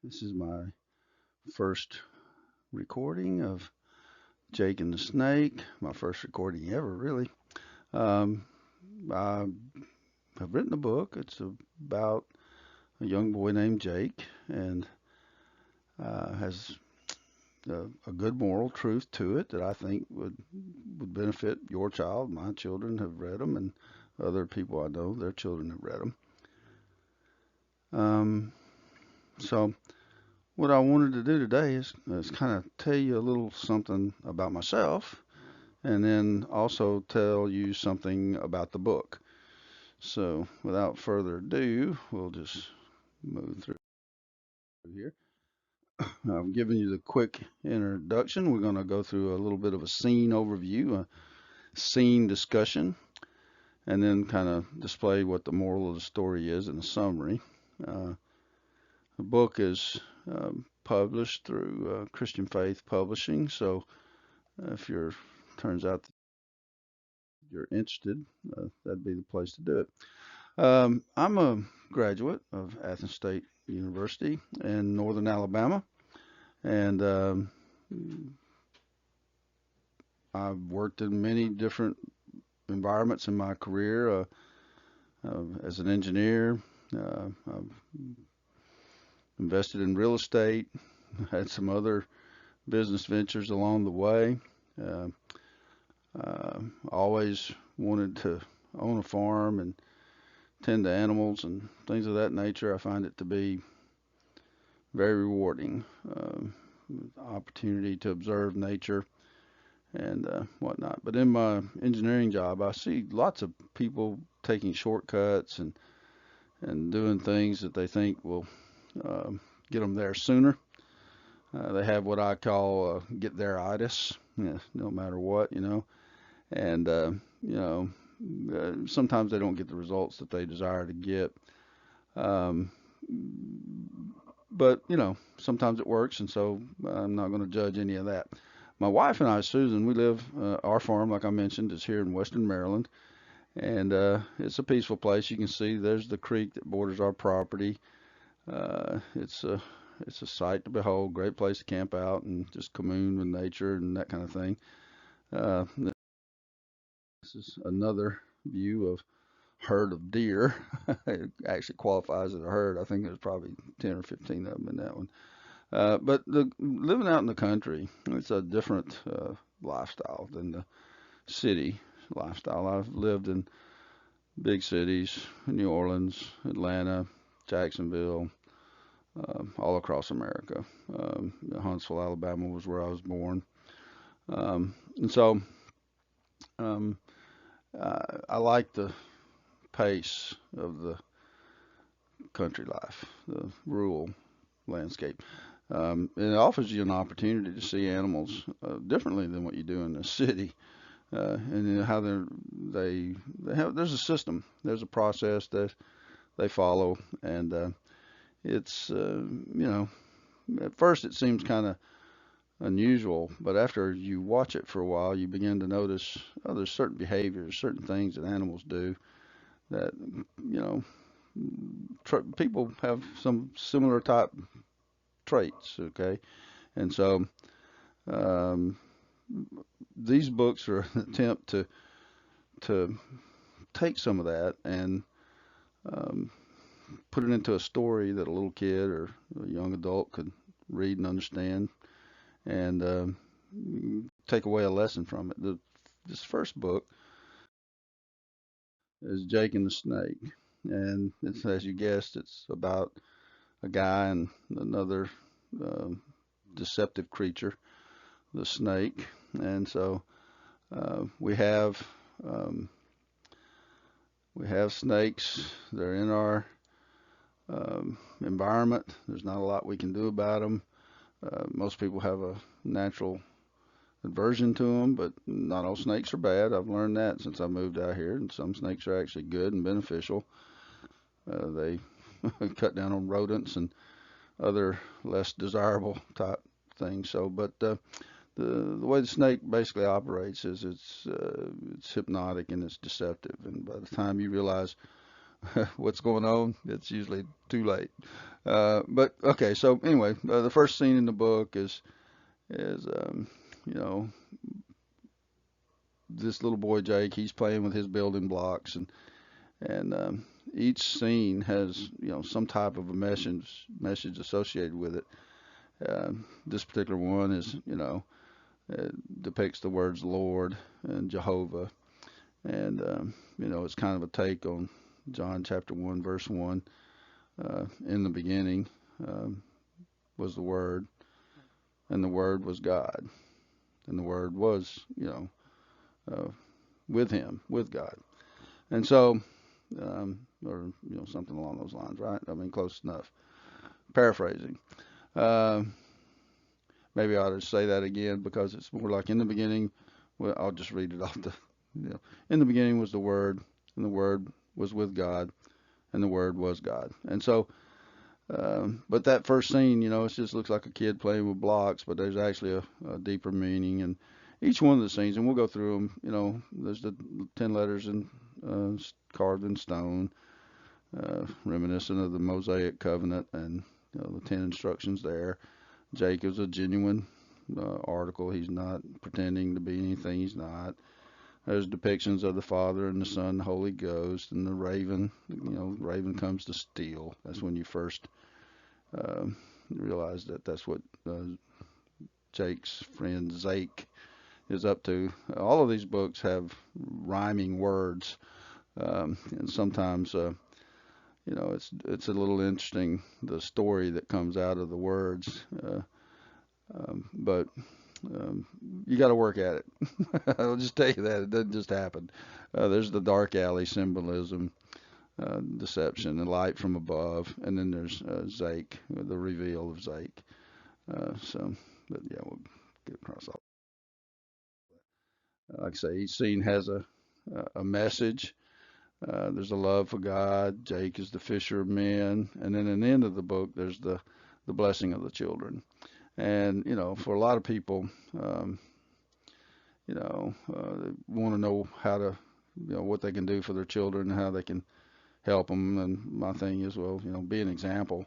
This is my first recording of Jake and the Snake, my first recording ever, really. Um, I have written a book. It's about a young boy named Jake and has a good moral truth to it that I think would benefit your child. My children have read them, and other people I know, their children have read them. So what I wanted to do today is kind of tell you a little something about myself and then also tell you something about the book. So, without further ado, we'll just move through here. I've given you the quick introduction. We're going to go through a little bit of a scene overview, a scene discussion, and then kind of display what the moral of the story is in a summary. Uh, the book is published through Christian Faith Publishing, so if you're turns out that you're interested, that'd be the place to do it. I'm a graduate of Athens State University in northern Alabama, and I've worked in many different environments in my career as an engineer. I've invested in real estate, had some other business ventures along the way. Uh, always wanted to own a farm and tend to animals and things of that nature. I find it to be very rewarding. Opportunity to observe nature and whatnot. But in my engineering job, I see lots of people taking shortcuts and doing things that they think will um, get them there sooner. They have what I call get there-itis, yeah, no matter what. And you know, sometimes they don't get the results that they desire to get. Um, but sometimes it works, and so I'm not going to judge any of that. My wife and I, Susan, we live, our farm, like I mentioned, is here in Western Maryland, and it's a peaceful place. You can see there's the creek that borders our property. It's a sight to behold, great place to camp out and just commune with nature and that kind of thing. This is another view of herd of deer. It actually qualifies as a herd. I think there's probably 10 or 15 of them in that one. But living out in the country, it's a different lifestyle than the city lifestyle. I've lived in big cities, New Orleans, Atlanta, Jacksonville, all across America. Huntsville, Alabama was where I was born. And so I like the pace of the country life, the rural landscape. And it offers you an opportunity to see animals differently than what you do in the city. And how they have there's a system, there's a process that they follow, and it's at first it seems kind of unusual, but after you watch it for a while, you begin to notice, oh, there's certain behaviors, certain things that animals do that you know people have some similar type traits, okay? And so um, these books are an attempt to take some of that and um, put it into a story that a little kid or a young adult could read and understand and take away a lesson from it. This first book is Jake and the Snake, and it's, as you guessed, it's about a guy and another um deceptive creature, the snake. And so uh, we have um, we have snakes. They're in our environment. There's not a lot we can do about them. Most people have a natural aversion to them, but not all snakes are bad. I've learned that since I moved out here, and some snakes are actually good and beneficial. They cut down on rodents and other less desirable type things. So, but the way the snake basically operates is it's hypnotic and it's deceptive, and by the time you realize what's going on, it's usually too late. But okay, so anyway, the first scene in the book is you know this little boy Jake. He's playing with his building blocks, and each scene has some type of a message associated with it. This particular one is it depicts the words Lord and Jehovah, and it's kind of a take on John chapter 1 verse 1. In the beginning was the Word, and the Word was God, and the Word was uh, with Him, with God, and so or something along those lines, right? I mean, close enough. Paraphrasing. Uh, Maybe I ought to say that again because it's more like in the beginning. Well, I'll just read it off the. In the beginning was the Word, and the Word was with God, and the Word was God. And so, but that first scene, it just looks like a kid playing with blocks, but there's actually a deeper meaning. And each one of the scenes, and we'll go through them. There's the 10 letters carved in stone, reminiscent of the Mosaic covenant, and the 10 instructions there. Jake is a genuine article. He's not pretending to be anything he's not. There's depictions of the Father and the Son, and the Holy Ghost, and the raven. The raven comes to steal. That's when you first uh, realize that that's what Jake's friend Zake is up to. All of these books have rhyming words, and sometimes it's a little interesting the story that comes out of the words. But you got to work at it. I'll just tell you that it doesn't just happen. There's the dark alley symbolism, deception, and light from above, and then there's Zake, the reveal of Zake. But yeah, we'll get across all. Like I say, each scene has a message. There's a love for God. Jake is the fisher of men, and then in the end of the book, there's the blessing of the children. And for a lot of people, um, they want to know how to, what they can do for their children, how they can help them. And my thing is, well, be an example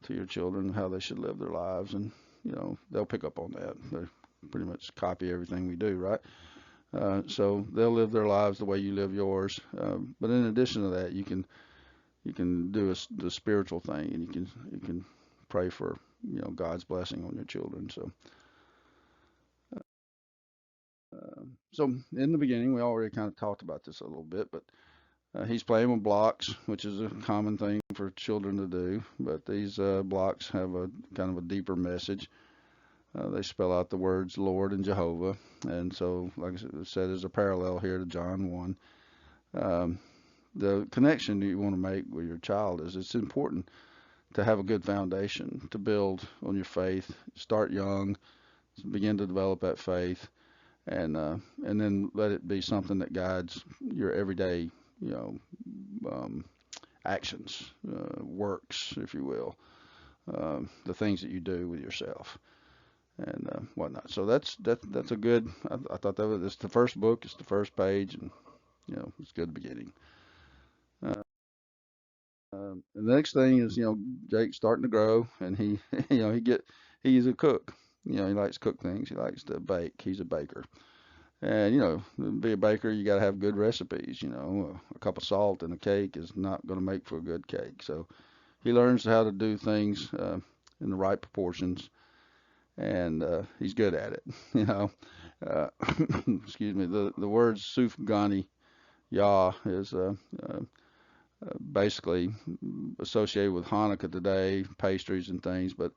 to your children how they should live their lives, and they'll pick up on that. They pretty much copy everything we do, right? So they'll live their lives the way you live yours. But in addition to that, you can do the spiritual thing, and you can pray for God's blessing on your children. So in the beginning, we already kind of talked about this a little bit, but he's playing with blocks, which is a common thing for children to do. But these blocks have a kind of a deeper message. They spell out the words Lord and Jehovah, and so, like I said, there's a parallel here to John 1. Um, the connection you want to make with your child is it's important to have a good foundation to build on your faith. Start young, begin to develop that faith, and then let it be something that guides your everyday, you know, um, actions, works, if you will, the things that you do with yourself and whatnot. So that's a good. I thought that was it's the first book, it's the first page, and it's a good beginning. Uh, and the next thing is Jake's starting to grow, and he he's a cook. He likes to cook things. He likes to bake. He's a baker. And to be a baker, you got to have good recipes. A cup of salt in a cake is not going to make for a good cake. So he learns how to do things in the right proportions, and he's good at it. You know, uh, excuse me. The word sufgani yah is basically associated with Hanukkah today, pastries and things, but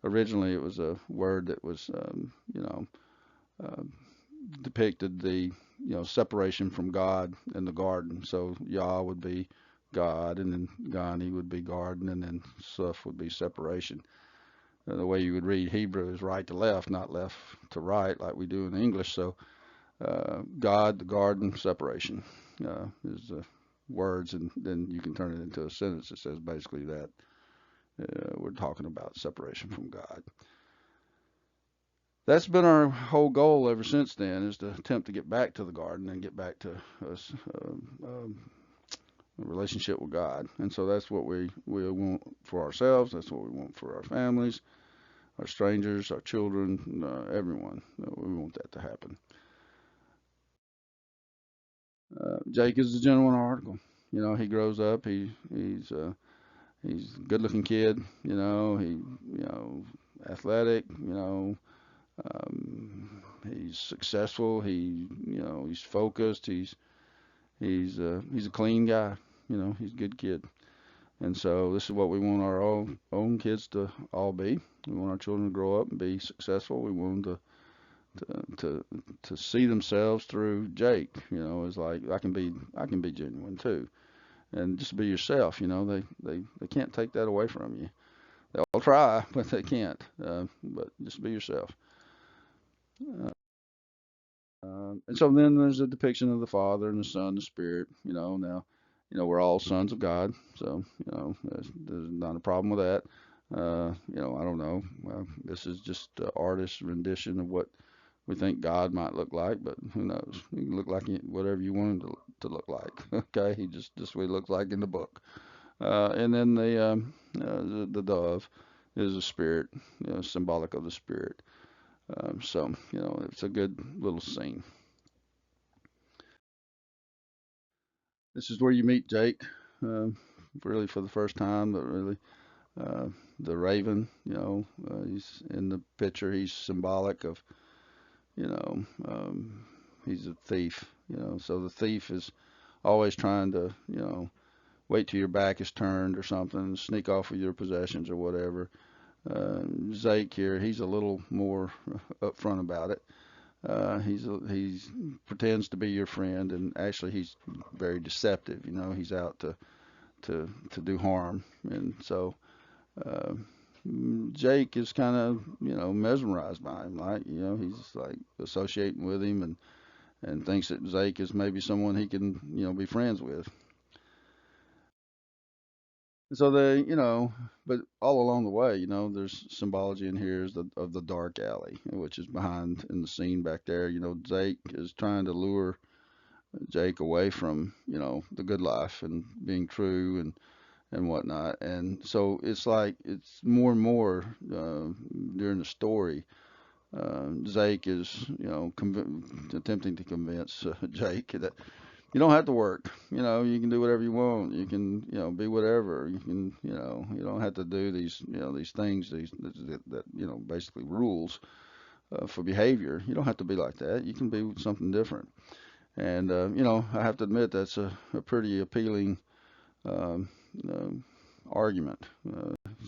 originally it was a word that was uh, depicted the separation from God in the garden. So Yah would be God, and then Gani would be garden, and then Suf would be separation. The way you would read Hebrew is right to left, not left to right, like we do in English. So God, the garden, separation is the words, and then you can turn it into a sentence that says basically that we're talking about separation from God. That's been our whole goal ever since then, is to attempt to get back to the garden and get back to us a relationship with God. And so that's what we want for ourselves. That's what we want for our families, our strangers, our children, everyone. We want that to happen. Jake is the gentleman article. You know, he grows up. He's a good-looking kid. Athletic. He's successful. He's focused. He's a clean guy. He's a good kid. And so this is what we want our own kids to all be. We want our children to grow up and be successful. We want them to see themselves through Jake. It's like I can be genuine too, and just be yourself. They can't take that away from you. They'll try, but they can't. But just be yourself. Uh, and so then there's a depiction of the Father and the Son, the Spirit. Now, we're all sons of God, so there's not a problem with that. I don't know. Well, this is just an artist's rendition of what we think God might look like, but who knows? He can look like whatever you want him to look like. Okay, he just what he looks like in the book. And then the dove is a spirit, symbolic of the Spirit. So it's a good little scene. This is where you meet Jake, uh, really for the first time, but really uh, the raven. He's in the picture. He's symbolic of, you know, um, he's a thief. So the thief is always trying to, wait till your back is turned or something, sneak off with your possessions or whatever. Zake here, he's a little more upfront about it. He's pretends to be your friend, and actually he's very deceptive. He's out to do harm, and so uh, Jake is kind of mesmerized by him. Like he's like associating with him, and thinks that Zake is maybe someone he can be friends with. So but all along the way, there's symbology in here is of the dark alley, which is behind in the scene back there. Zake is trying to lure Jake away from, the good life and being true and whatnot. And so it's like it's more and more during the story. Zake is, attempting to convince Jake that you don't have to work. You can do whatever you want. You can, be whatever. You can, you don't have to do these things, basically rules for behavior. You don't have to be like that. You can be something different. And, I have to admit that's a pretty appealing um, um, argument.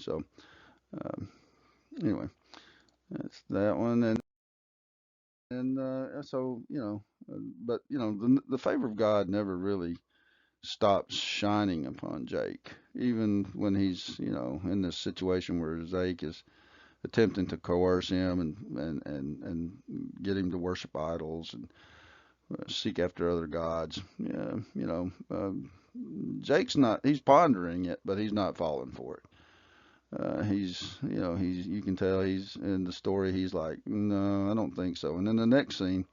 So, um, anyway, that's that one. And so, but, the favor of God never really stops shining upon Jake, even when he's, in this situation where Jake is attempting to coerce him and get him to worship idols and seek after other gods. Yeah, Jake's not, he's pondering it, but he's not falling for it. You can tell he's in the story, he's like, no, I don't think so. And then the next scene,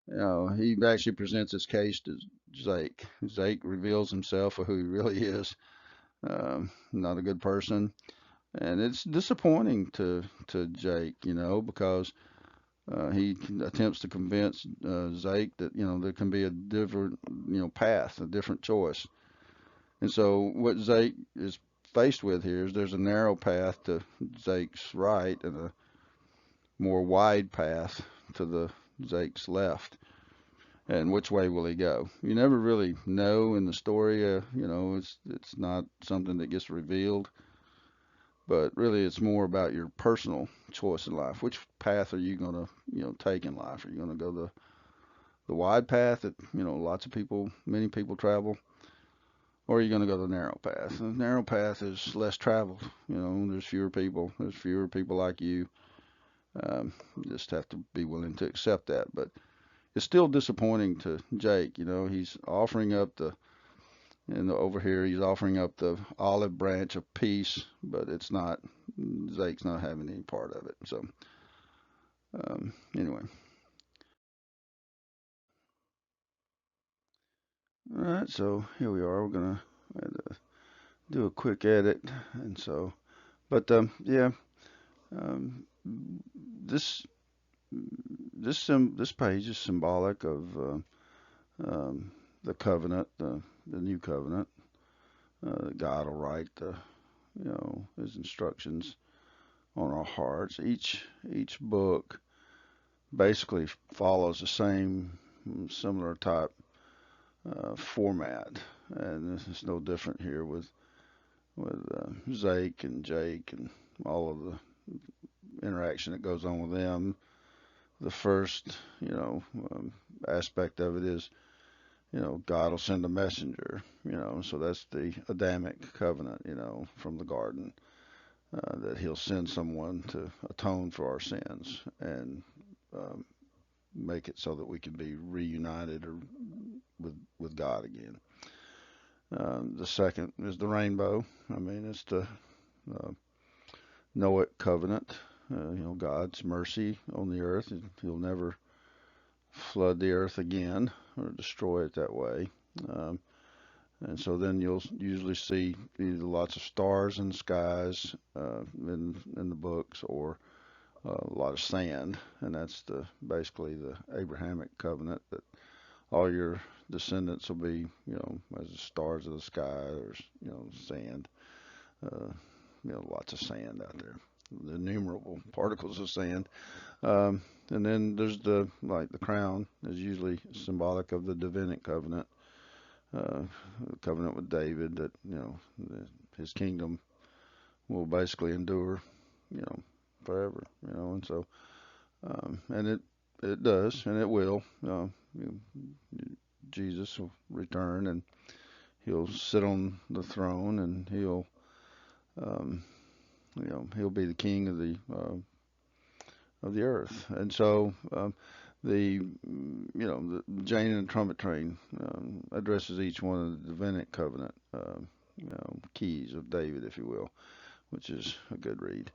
he actually presents his case to Zake. Zake reveals himself for who he really is. Not a good person, and it's disappointing to Jake, because he attempts to convince Zake that there can be a different path, a different choice. And so what Zake is faced with here is there's a narrow path to Zake's right and a more wide path to the Zake's left. And which way will he go? You never really know in the story. It's not something that gets revealed, but really it's more about your personal choice in life. Which path are you gonna take in life? Are you gonna go the wide path that lots of people, many people travel, or are you gonna go the narrow path? The narrow path is less traveled. There's fewer people. There's fewer people like you. You just have to be willing to accept that. But it's still disappointing to Jake. He's offering up and over here he's offering up the olive branch of peace, but it's not. Zake's not having any part of it. So anyway, All right, so here we are. We're gonna do a quick edit, and so, but yeah, um, this this page is symbolic of the covenant, the new covenant. God will write His instructions on our hearts. Each book basically follows the same similar type format, and this is no different here with Zake and Jake and all of the interaction that goes on with them. The first, aspect of it is, God will send a messenger, so that's the Adamic covenant, from the garden, that He'll send someone to atone for our sins and um, make it so that we can be reunited or with God again. The second is the rainbow. I mean, it's the uh, Noahic covenant. God's mercy on the earth. He'll never flood the earth again or destroy it that way. Um, and so then you'll usually see either lots of stars in the skies in the books, or a lot of sand, and that's the basically the Abrahamic covenant that all your descendants will be, as the stars of the sky, or sand, uh, lots of sand out there, the innumerable particles of sand. And then there's the crown is usually symbolic of the Davidic covenant, the covenant with David, that his kingdom will basically endure, you know, forever, and so and it does, and it will. Jesus will return, and he'll sit on the throne, and um, he'll be the king of the earth. And so the Jane and the Trumpet Train addresses each one of the Davidic covenant keys of David, if you will, which is a good read.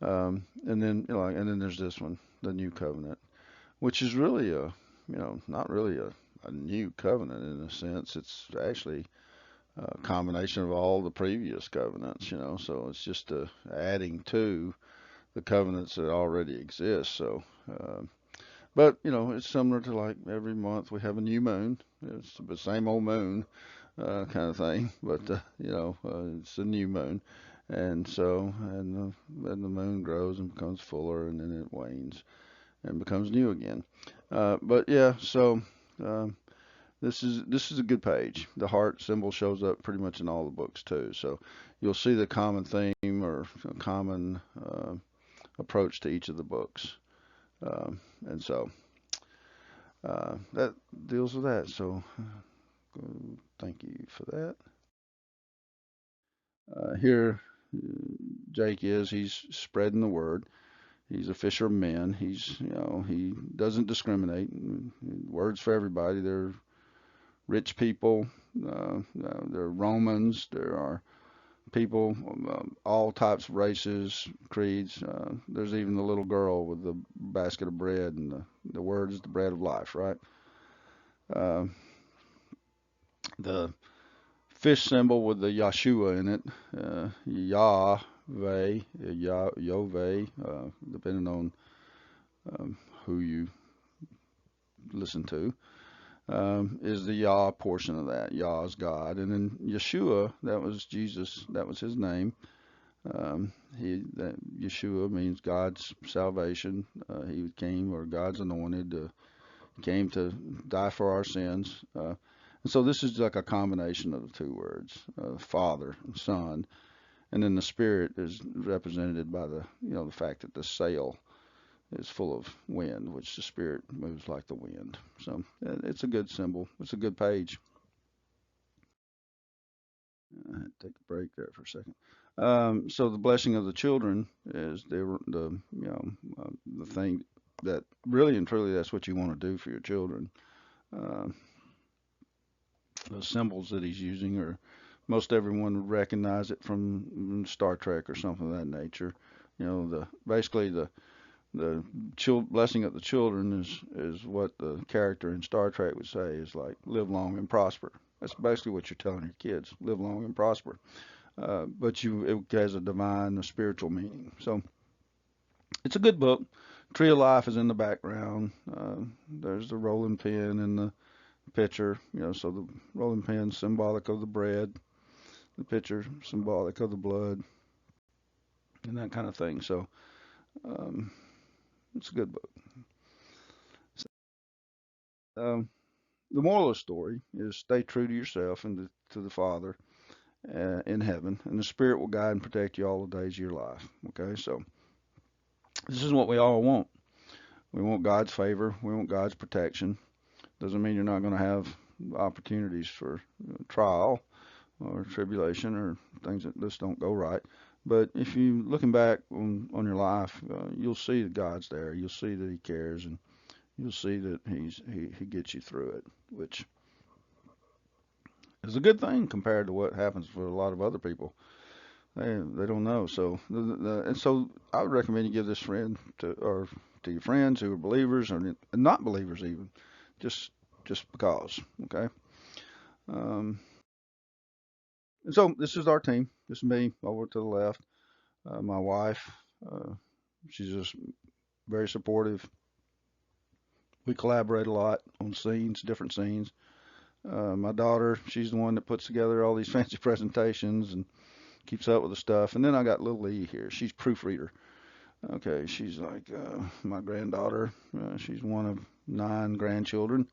And then and then there's this one, the New Covenant, which is really not really a new covenant in a sense. It's actually a combination of all the previous covenants, so it's just adding to the covenants that already exist. So, but it's similar to like every month we have a new moon. It's the same old moon, kind of thing, but it's a new moon, and so and the moon grows and becomes fuller, and then it wanes and becomes new again. But yeah, so. Um, this is a good page. The heart symbol shows up pretty much in all the books too. So you'll see the common theme or a common approach to each of the books. And so that deals with that. So thank you for that. Here, Jake he's spreading the word. He's a fisher of men. He doesn't discriminate. Words for everybody. They're rich people. There are Romans. There are people, all types of races, creeds. There's even the little girl with the basket of bread, and the word is the bread of life, right? Uh, the fish symbol with the Yahshua in it, Yahweh, Yahweh, depending on who you listen to, is the Yah portion of that. Yah is God. And then Yeshua, that was Jesus, that was his name. That Yeshua means God's salvation. He came, or God's anointed, came to die for our sins. And so this is like a combination of the two words, Father and Son, and then the Spirit is represented by the fact that the sail is full of wind, which the Spirit moves like the wind. So it's a good symbol. It's a good page. I had to take a break there for a second. So the blessing of the children is the thing that really and truly that's what you want to do for your children. Uh, the symbols that he's using are most everyone would recognize it from Star Trek or something of that nature. Basically the blessing of the children is what the character in Star Trek would say is like live long and prosper. That's basically what you're telling your kids: live long and prosper. But it has a divine, a spiritual meaning. So it's a good book. Tree of Life is in the background. There's the rolling pin in the pitcher. So the rolling pin symbolic of the bread, the pitcher symbolic of the blood, and that kind of thing. So um, it's a good book. Um, the moral of the story is stay true to yourself and to the Father in heaven, and the Spirit will guide and protect you all the days of your life. Okay, so this is what we all want. We want God's favor. We want God's protection. Doesn't mean you're not going to have opportunities for trial or tribulation or things that just don't go right. But if you looking back on your life, you'll see that God's there. You'll see that He cares, and you'll see that He gets you through it, which is a good thing compared to what happens for a lot of other people. They don't know. So and so I would recommend you give this friend to your friends who are believers or not believers even, just because. Okay. Um, and so this is our team. This is me over to the left. My wife. Uh, she's just very supportive. We collaborate a lot on scenes, different scenes. My daughter, she's the one that puts together all these fancy presentations and keeps up with the stuff. And then I got little Lee here. She's proofreader. Okay, she's like my granddaughter. She's one of 9 grandchildren,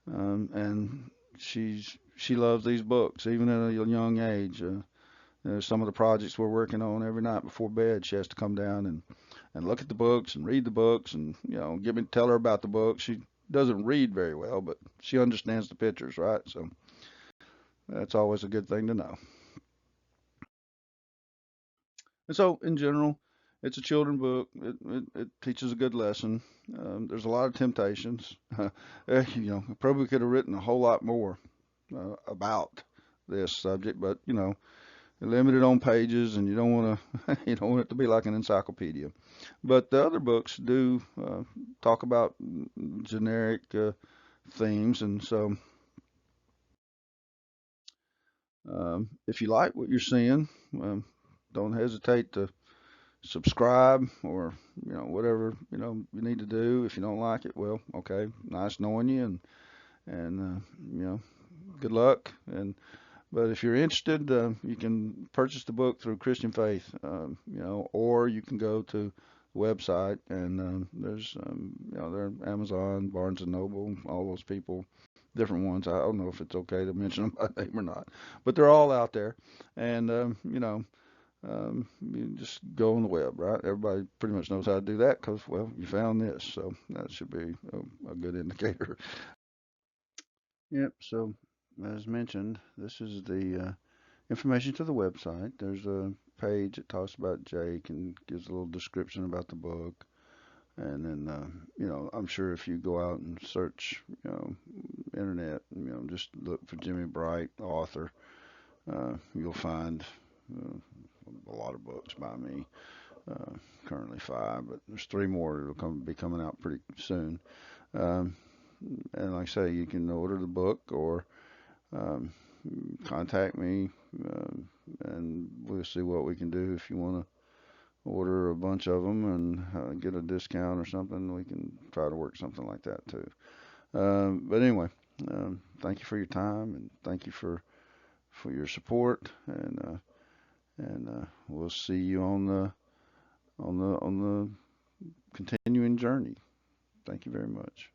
and she loves these books even at a young age. Some of the projects we're working on every night before bed, she has to come down and look at the books and read the books and tell her about the books. She doesn't read very well, but she understands the pictures, right? So that's always a good thing to know. And so, in general, it's a children book. It teaches a good lesson. There's a lot of temptations. Probably could have written a whole lot more about this subject, but limited on pages, and you don't want to you don't want it to be like an encyclopedia. But the other books do talk about generic themes, and so if you like what you're seeing, don't hesitate to subscribe or whatever you need to do. If you don't like it, well, okay, nice knowing you, and good luck. And but if you're interested, you can purchase the book through Christian Faith, or you can go to the website and there's there Amazon, Barnes and Noble, all those people, different ones. I don't know if it's okay to mention them by name or not, but they're all out there, and you just go on the web, right? Everybody pretty much knows how to do that because, well, you found this, so that should be a good indicator. Yep. So, as mentioned, this is the information to the website. There's a page that talks about Jake and gives a little description about the book. And then, I'm sure if you go out and search, internet, just look for Jimmy Bright, author, you'll find a lot of books by me. Uh, Currently 5, but there's 3 more that'll be coming out pretty soon. Um, and like I say, you can order the book or um, contact me, and we'll see what we can do. If you want to order a bunch of them and get a discount or something, we can try to work something like that too. But anyway, thank you for your time and thank you for your support, and we'll see you on the continuing journey. Thank you very much.